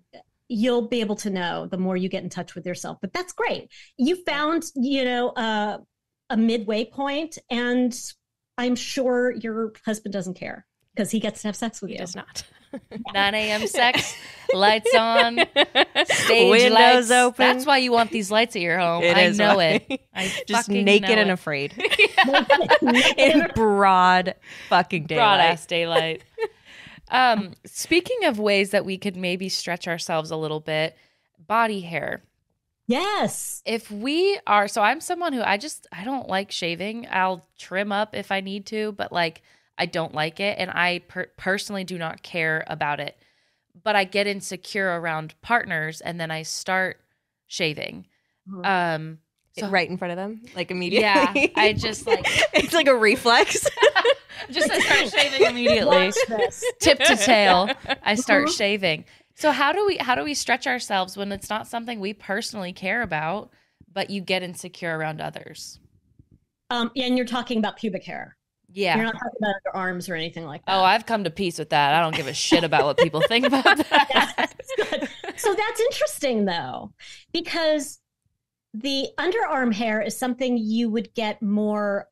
you'll be able to know the more you get in touch with yourself. But that's great. You found, a midway point, and I'm sure your husband doesn't care because he gets to have sex with you. He does not. 9 a.m. sex, lights on, stage windows lights. open. That's why you want these lights at your home. I know it. I just fucking naked know and it. afraid in broad fucking daylight. Broad ass daylight. Speaking of ways that we could maybe stretch ourselves a little bit, body hair. Yes. If we are, so I'm someone who I don't like shaving. I'll trim up if I need to, but like I don't like it. And I personally do not care about it. But I get insecure around partners, and then I start shaving. So right in front of them, like immediately. Yeah. I just like, it's like a reflex. just I start shaving immediately. Tip to tail, I start shaving. So how do we stretch ourselves when it's not something we personally care about, but you get insecure around others? And you're talking about pubic hair. Yeah. You're not talking about your arms or anything like that. Oh, I've come to peace with that. I don't give a shit about what people think about that. That's good. So that's interesting, though, because the underarm hair is something you would get more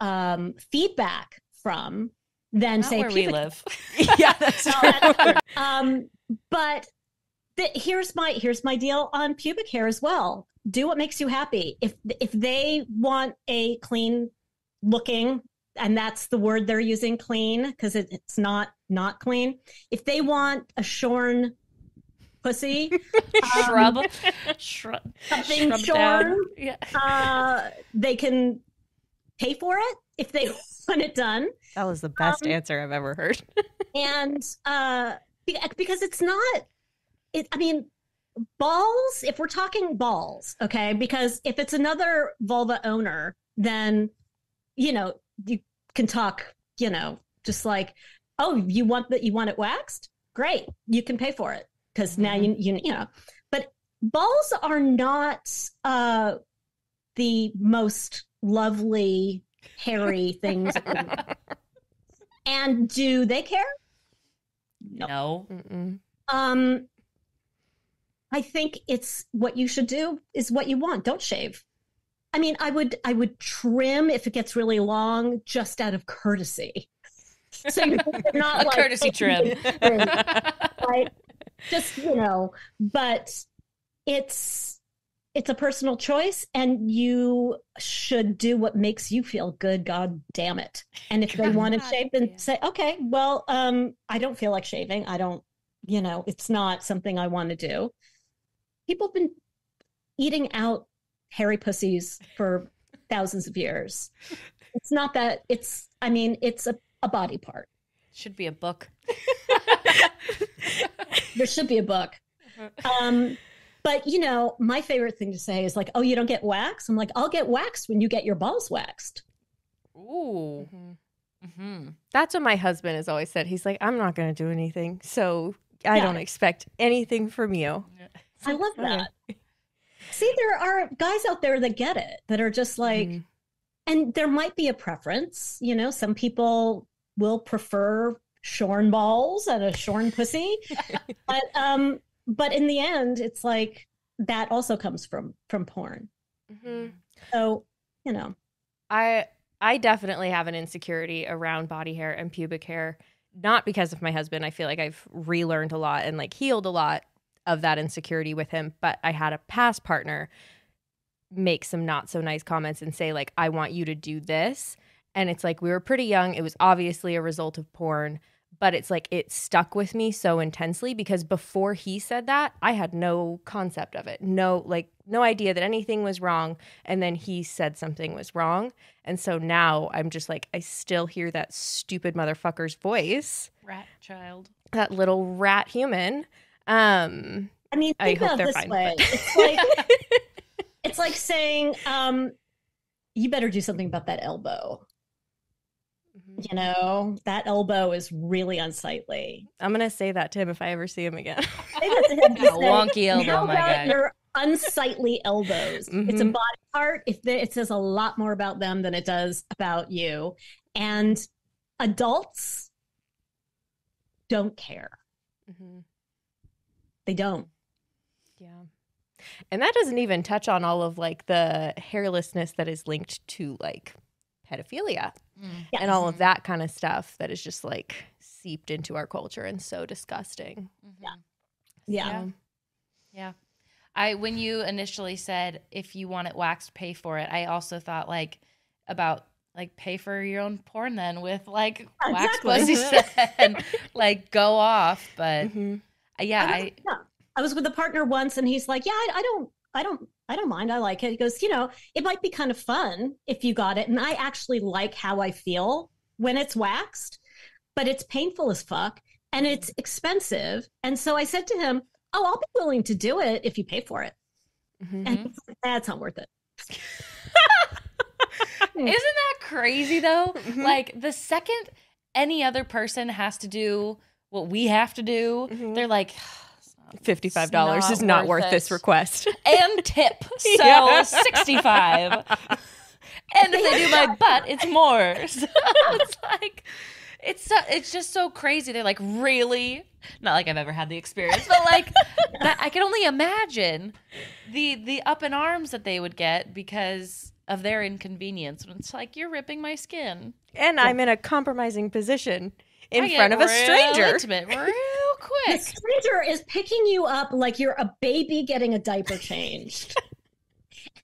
feedback from than, Not say, where pubic we live. Yeah, that's true. But here's my deal on pubic hair as well. Do what makes you happy. If they want a clean looking, and that's the word they're using, clean, because it's not clean. If they want a shorn pussy, something shorn, they can pay for it if they want it done. That was the best answer I've ever heard. And because it's not. I mean, balls, if we're talking balls, okay, because if it's another vulva owner, then, you can talk, just like, oh, you want it waxed? Great. You can pay for it because now you know. But balls are not the most lovely, hairy things. And do they care? No. I think it's what you should do is what you want. Don't shave. I mean, I would trim if it gets really long, just out of courtesy. So you're not a courtesy trim, right? Just but it's a personal choice, and you should do what makes you feel good. God damn it! And if they want to shave, then say, okay, well, I don't feel like shaving. I don't, it's not something I want to do. People have been eating out hairy pussies for thousands of years. It's not that it's a body part. Should be a book. There should be a book. But my favorite thing to say is like, oh, you don't get wax? I'm like, I'll get waxed when you get your balls waxed. Ooh. That's what my husband has always said. He's like, I'm not going to do anything, so I don't expect anything from you. I love that. See, there are guys out there that get it, that are just like, and there might be a preference. You know, some people will prefer shorn balls and a shorn pussy, but in the end, it's like that also comes from porn. So, you know, I definitely have an insecurity around body hair and pubic hair, not because of my husband. I feel like I've relearned a lot and like healed a lot of that insecurity with him. But I had a past partner make some not so nice comments and say like, I want you to do this. And it's like, we were pretty young. It was obviously a result of porn, but it's like, it stuck with me so intensely because before he said that, I had no concept of it. No idea that anything was wrong. And then he said something was wrong. And so now I'm just like, I still hear that stupid motherfucker's voice. Rat child. That little rat human. I mean, think about it this way. It's like saying, you better do something about that elbow. You know, that elbow is really unsightly. I'm going to say that to him if I ever see him again. Say that to him. Wonky elbow, my guy. Your unsightly elbows. It's a body part. It says a lot more about them than it does about you. And adults don't care. They don't. Yeah. And that doesn't even touch on all of like the hairlessness that is linked to like pedophilia and all of that kind of stuff that is just like seeped into our culture and so disgusting. Yeah. When you initially said if you want it waxed, pay for it, I also thought like about like pay for your own porn then with like wax pussy and like go off. But I was with a partner once and he's like, yeah, I don't mind. I like it. He goes, you know, it might be kind of fun if you got it. And I actually like how I feel when it's waxed, but it's painful as fuck and it's expensive. And so I said to him, oh, I'll be willing to do it if you pay for it. And he's like, that's not worth it. Isn't that crazy though? Like the second any other person has to do what we have to do, they're like, $55 is not worth this request. And tip. So 65. And if they do my butt, it's more. So it's like, it's just so crazy. They're like, really? Not like I've ever had the experience, but like that, I can only imagine the up in arms that they would get because of their inconvenience. And it's like, you're ripping my skin. And I'm in a compromising position in front of a stranger. Intimate, real quick. The stranger is picking you up like you're a baby getting a diaper changed.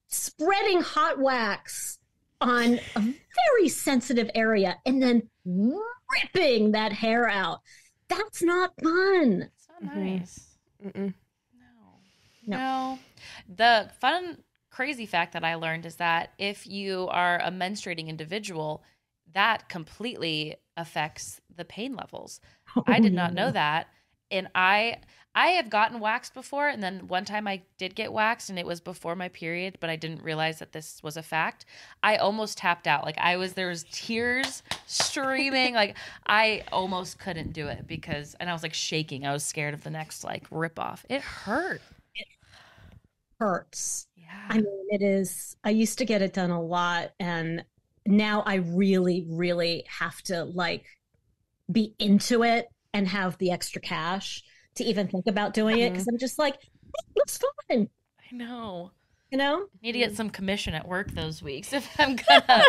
Spreading hot wax on a very sensitive area and then ripping that hair out. That's not fun. It's not nice. No. The fun, crazy fact that I learned is that if you are a menstruating individual, that completely affects the pain levels. I did not know that. And I have gotten waxed before, and then one time I did get waxed, and it was before my period, but I didn't realize that this was a fact. I almost tapped out. Like there was tears streaming. Like I almost couldn't do it and I was like shaking. I was scared of the next like rip off. It hurt. It hurts. Yeah. I mean, it is. I used to get it done a lot, and now I really, really have to like be into it and have the extra cash to even think about doing it because I'm just like, it looks fun. I know. You know? Need to get some commission at work those weeks if I'm gonna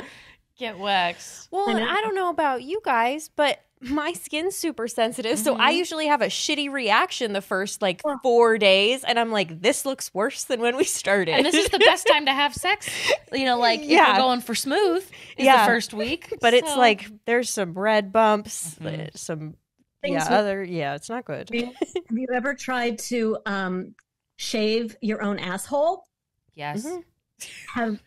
get waxed. Well, and I don't know about you guys, but my skin's super sensitive, so I usually have a shitty reaction the first like 4 days, and I'm like, this looks worse than when we started. And this is the best time to have sex. You know, like if you're going for smooth is the first week. But it's like there's some red bumps, some it's not good. Have you ever tried to shave your own asshole? Yes.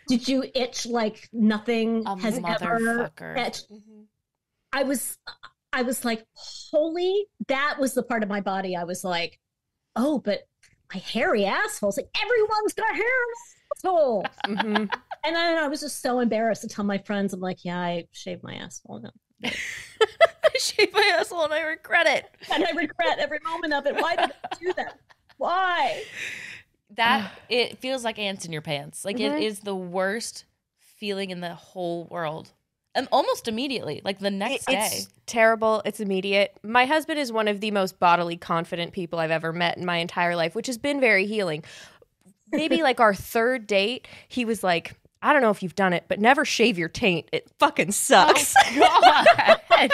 Did you itch like nothing has ever itched? I was like, holy, that was the part of my body. I was like, oh, but my hairy asshole's like, everyone's got hair asshole. And then I was just so embarrassed to tell my friends, I'm like, yeah, I shaved my asshole. No. I shaved my asshole and I regret it. And I regret every moment of it. Why did I do that? Why? That it feels like ants in your pants. Like it is the worst feeling in the whole world. Almost immediately, like the next day. It's terrible. It's immediate. My husband is one of the most bodily confident people I've ever met in my entire life, which has been very healing. Maybe like our third date, he was like, I don't know if you've done it, but never shave your taint. It fucking sucks. Oh, God.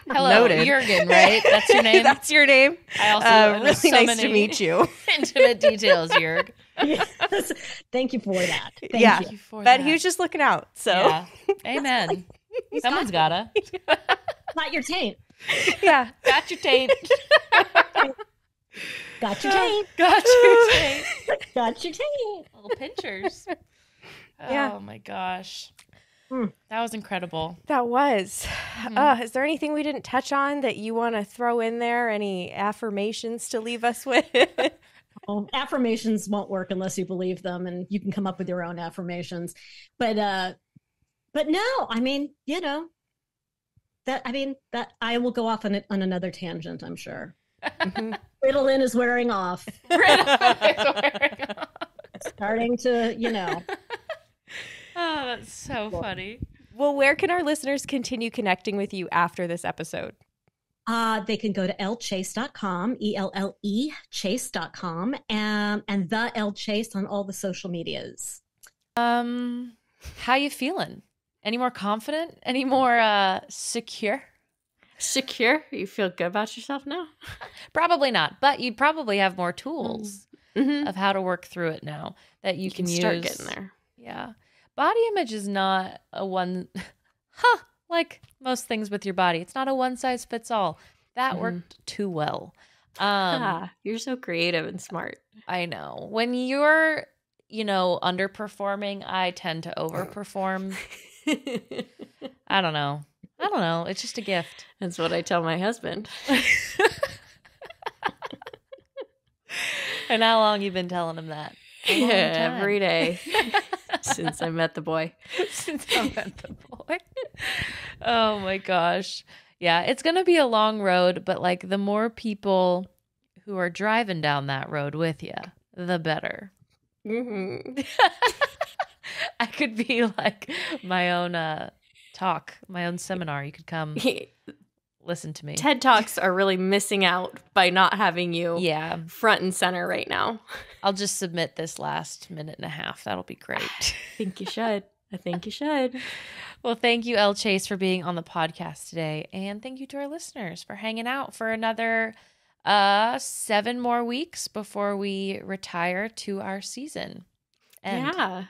Hello, Noted. Jurgen, right? That's your name? That's your name. I also really so nice many to meet you. intimate details, Jurg. Yes. Thank you for that. Thank you. But he was just looking out. So, yeah. Amen. Someone's gotta. Not your taint. Yeah. Got your taint. Got your taint. Got your taint. Got your taint. Little pinchers. Yeah. Oh my gosh. That was incredible. That was. Is there anything we didn't touch on that you want to throw in there? Any affirmations to leave us with? Oh, affirmations won't work unless you believe them, and you can come up with your own affirmations. But no, I mean, that I will go off on another tangent, I'm sure. Ritalin is wearing off. Starting to, Oh, that's so funny. Well, where can our listeners continue connecting with you after this episode? They can go to ellechase.com, ELLE chase.com, and the Elle Chase on all the social medias. How you feeling? Any more confident? Any more secure? Secure? You feel good about yourself now? Probably not, but you'd probably have more tools of how to work through it now that you can use. Start getting there. Yeah. Body image is not a one, like most things with your body. It's not a one size fits all. That worked too well. You're so creative and smart. I know. When you're, underperforming, I tend to overperform. I don't know. It's just a gift. That's what I tell my husband. And how long you been telling him that? Every day. Since I met the boy. Oh my gosh. Yeah, it's going to be a long road, but like the more people who are driving down that road with you, the better. I could be like my own talk, my own seminar. You could come listen to me. TED Talks are really missing out by not having you front and center right now. I'll just submit this last minute and a half. That'll be great. I think you should. Well, thank you, Elle Chase, for being on the podcast today. And thank you to our listeners for hanging out for another 7 more weeks before we retire to our season. Yeah.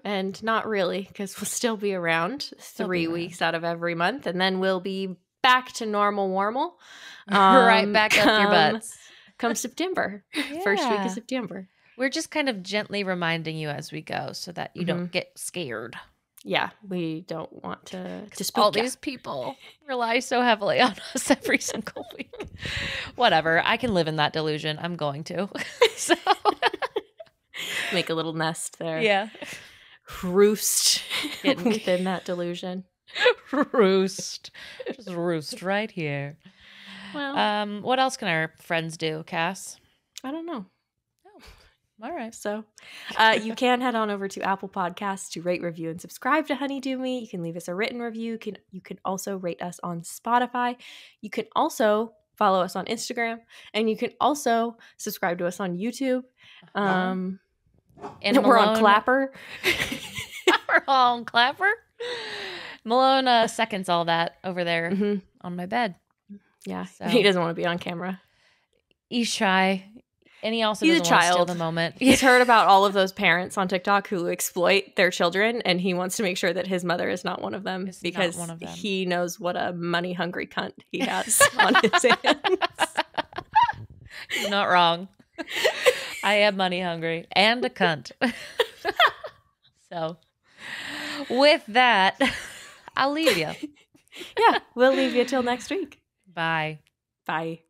And not really, because we'll still be around 3 weeks out of every month. And then we'll be back to normal. Right back up your butts. Come September. First week of September. We're just kind of gently reminding you as we go so that you don't get scared. Yeah, we don't want to spook all these people rely so heavily on us every single week. Whatever. I can live in that delusion. I'm going to. So make a little nest there. Yeah. Roost within that delusion. Roost. Just roost right here. Well, what else can our friends do, Cass? I don't know. All right. So you can head on over to Apple Podcasts to rate, review, and subscribe to Honeydew Me. You can leave us a written review. You can also rate us on Spotify. You can also follow us on Instagram. And you can also subscribe to us on YouTube. And we're on Clapper. We're on Clapper. Malone seconds all that over there on my bed. Yeah, so. He doesn't want to be on camera. He's shy. And he also He's doesn't want to steal the moment. He's heard about all of those parents on TikTok who exploit their children, and he wants to make sure that his mother is not one of them because he knows what a money-hungry cunt he has on his hands. He's not wrong. I am money-hungry and a cunt. So, with that, I'll leave you. Yeah, we'll leave you till next week. Bye. Bye.